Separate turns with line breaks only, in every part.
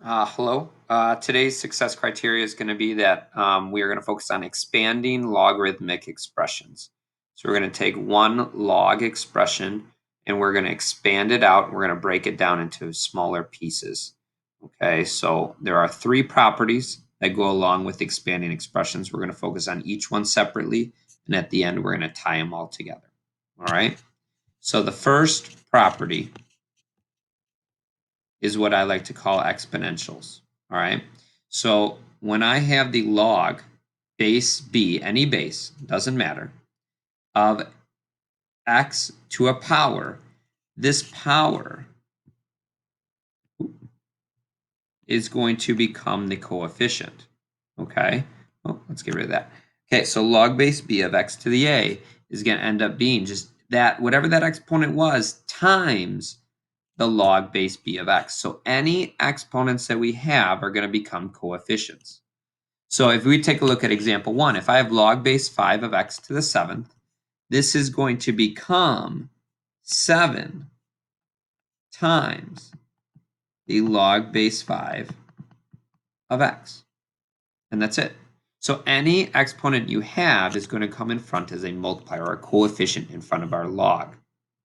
Hello. Today's success criteria is going to be that we are going to focus on expanding logarithmic expressions. So we're going to take one log expression and we're going to expand it out. And we're going to break it down into smaller pieces. Okay, so there are three properties that go along with expanding expressions. We're going to focus on each one separately. And at the end, we're going to tie them all together. All right. So the first property is what I like to call exponentials. All right. So when I have the log base b, any base, doesn't matter, of x to a power, this power is going to become the coefficient. Okay. Oh, let's get rid of that. Okay. So log base b of x to the a is going to end up being just that, whatever that exponent was, times the log base b of x. So any exponents that we have are going to become coefficients. So if we take a look at example 1, if I have log base 5 of x to the 7th, this is going to become 7 times the log base 5 of x. And that's it. So any exponent you have is going to come in front as a multiplier or a coefficient in front of our log.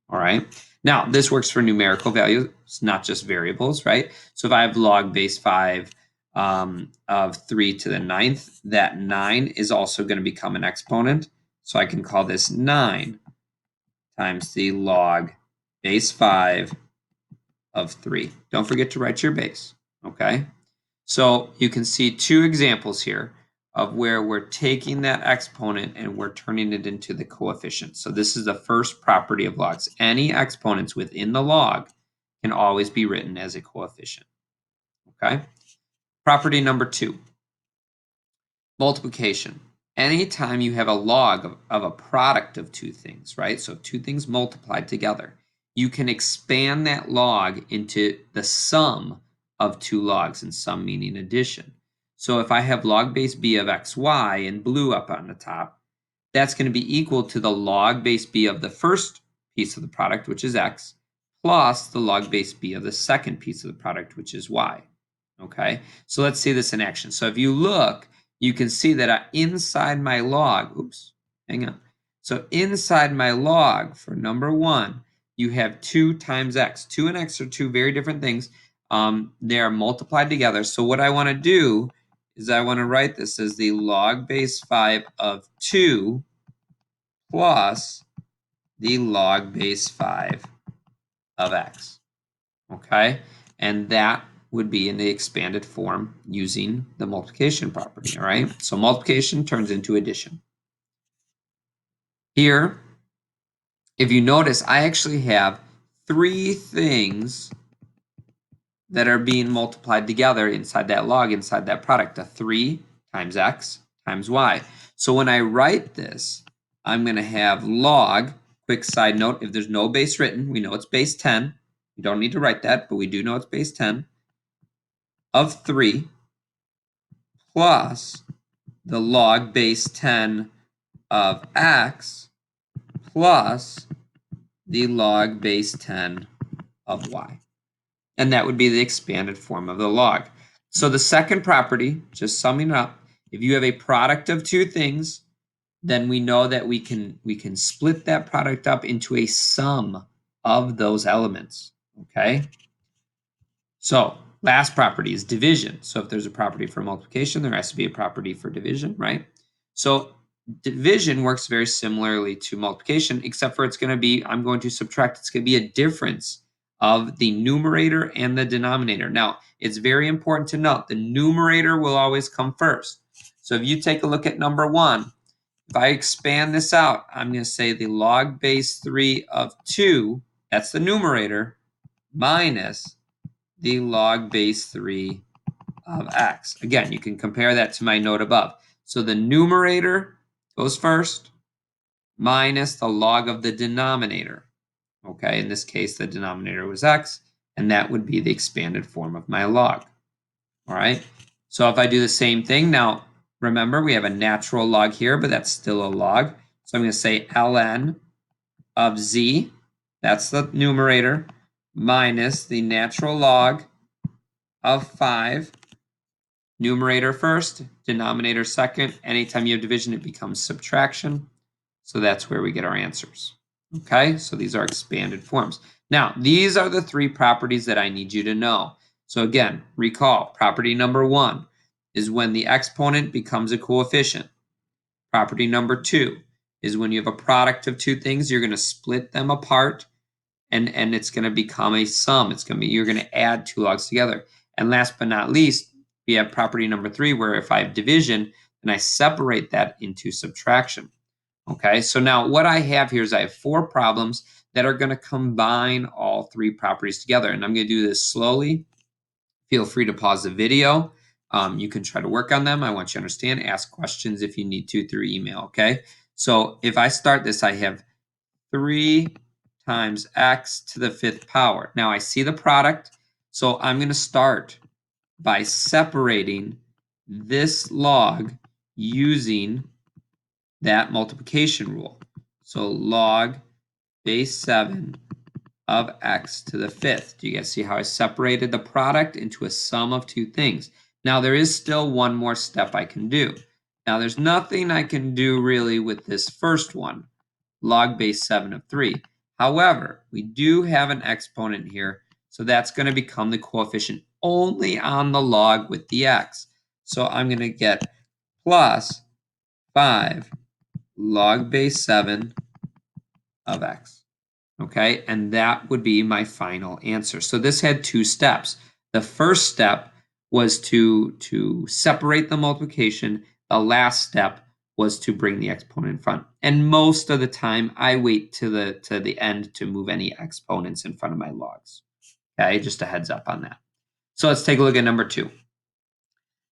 All right. Now, this works for numerical values, not just variables, right? So if I have log base 5 of 3 to the 9th, that 9 is also going to become an exponent. So I can call this 9 times the log base 5 of 3. Don't forget to write your base, okay? So you can see two examples here of where we're taking that exponent and we're turning it into the coefficient. So this is the first property of logs. Any exponents within the log can always be written as a coefficient. Okay. Property number 2, multiplication. Anytime you have a log of a product of two things, right? So two things multiplied together, you can expand that log into the sum of two logs, and sum meaning addition. So if I have log base b of xy in blue up on the top, that's going to be equal to the log base b of the first piece of the product, which is x, plus the log base b of the second piece of the product, which is y. Okay, so let's see this in action. So if you look, you can see that inside my log, oops, hang on. So inside my log for number 1, you have 2 times x. 2 and x are two very different things. They are multiplied together. So what I want to do is I want to write this as the log base 5 of 2 plus the log base 5 of x. Okay, and that would be in the expanded form using the multiplication property. All right, so multiplication turns into addition. Here, if you notice, I actually have 3 things that are being multiplied together inside that log, inside that product, a 3 times x times y. So when I write this, I'm going to have log, quick side note, if there's no base written, we know it's base 10. We don't need to write that, but we do know it's base 10 of 3 plus the log base 10 of x plus the log base 10 of y. And that would be the expanded form of the log. So the second property, just summing it up, if you have a product of two things, then we know that we can split that product up into a sum of those elements. Okay. So last property is division. So if there's a property for multiplication, there has to be a property for division, right? So division works very similarly to multiplication, except for it's going to be, I'm going to subtract, it's going to be a difference of the numerator and the denominator. Now, it's very important to note the numerator will always come first. So if you take a look at number 1, if I expand this out, I'm going to say the log base 3 of 2, that's the numerator, minus the log base 3 of x. Again, you can compare that to my note above. So the numerator goes first, minus the log of the denominator. Okay, in this case, the denominator was x, and that would be the expanded form of my log. All right, so if I do the same thing, now remember we have a natural log here, but that's still a log. So I'm going to say ln of z, that's the numerator, minus the natural log of 5. Numerator first, denominator second. Anytime you have division, it becomes subtraction. So that's where we get our answers. Okay, so these are expanded forms. Now, these are the 3 properties that I need you to know. So again, recall, property number 1 is when the exponent becomes a coefficient. Property number 2 is when you have a product of 2 things, you're going to split them apart and it's going to become a sum. You're going to add 2 logs together. And last but not least, we have property number 3 where if I have division, then I separate that into subtraction. Okay, so now what I have here is I have 4 problems that are going to combine all 3 properties together. And I'm going to do this slowly. Feel free to pause the video. You can try to work on them. I want you to understand. Ask questions if you need to through email, okay? So if I start this, I have 3 times x to the 5th power. Now I see the product, so I'm going to start by separating this log using that multiplication rule. So log base 7 of x to the 5th. Do you guys see how I separated the product into a sum of 2 things? Now there is still one more step I can do. Now there's nothing I can do really with this first one, log base 7 of 3. However, we do have an exponent here, so that's going to become the coefficient only on the log with the x. So I'm going to get plus 5 log base 7 of x. Okay, and that would be my final answer. So this had 2 steps. The first step was to separate the multiplication. The last step was to bring the exponent in front. And most of the time, I wait to the end to move any exponents in front of my logs. Okay, just a heads up on that. So let's take a look at number 2.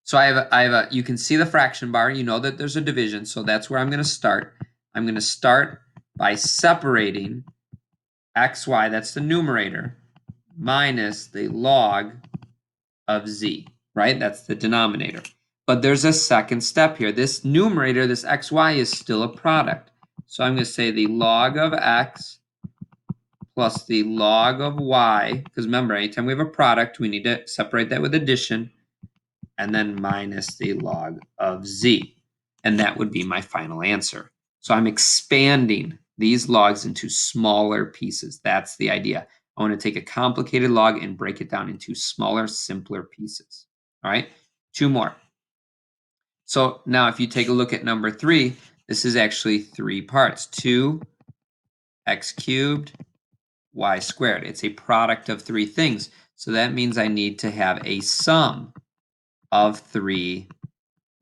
So you can see the fraction bar. You know that there's a division, so that's where I'm going to start. I'm going to start by separating xy, that's the numerator, minus the log of z, right? That's the denominator. But there's a second step here. This numerator, this xy, is still a product. So I'm going to say the log of x plus the log of y, because remember, anytime we have a product, we need to separate that with addition, and then minus the log of z. And that would be my final answer. So I'm expanding these logs into smaller pieces. That's the idea. I want to take a complicated log and break it down into smaller, simpler pieces. All right, 2 more. So now if you take a look at number 3, this is actually 3 parts. 2x cubed y squared. It's a product of 3 things. So that means I need to have a sum of 3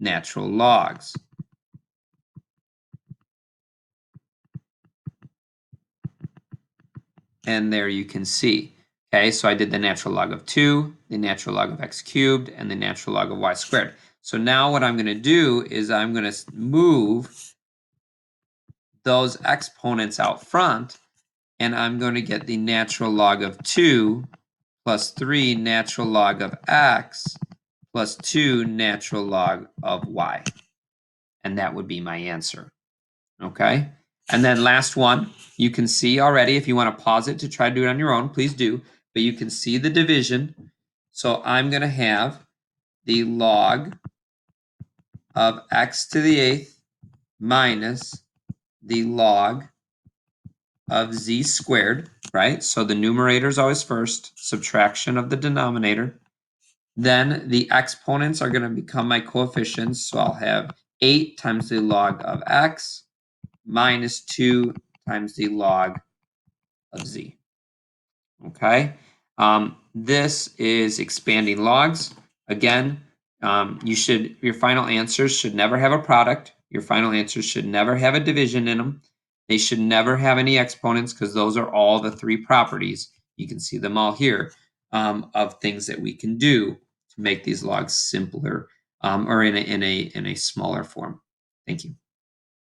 natural logs. And there you can see. Okay, so I did the natural log of 2, the natural log of x cubed, and the natural log of y squared. So now what I'm going to do is I'm going to move those exponents out front, and I'm going to get the natural log of 2 plus 3 natural log of x plus 2 natural log of y. And that would be my answer. Okay? And then last one, you can see already, if you want to pause it to try to do it on your own, please do. But you can see the division. So I'm going to have the log of x to the 8th minus the log of z squared, right? So the numerator is always first, subtraction of the denominator. Then the exponents are going to become my coefficients. So I'll have 8 times the log of x minus 2 times the log of z. Okay, this is expanding logs. Again, your final answers should never have a product. Your final answers should never have a division in them. They should never have any exponents because those are all the 3 properties. You can see them all here of things that we can do to make these logs simpler or in a smaller form. Thank you.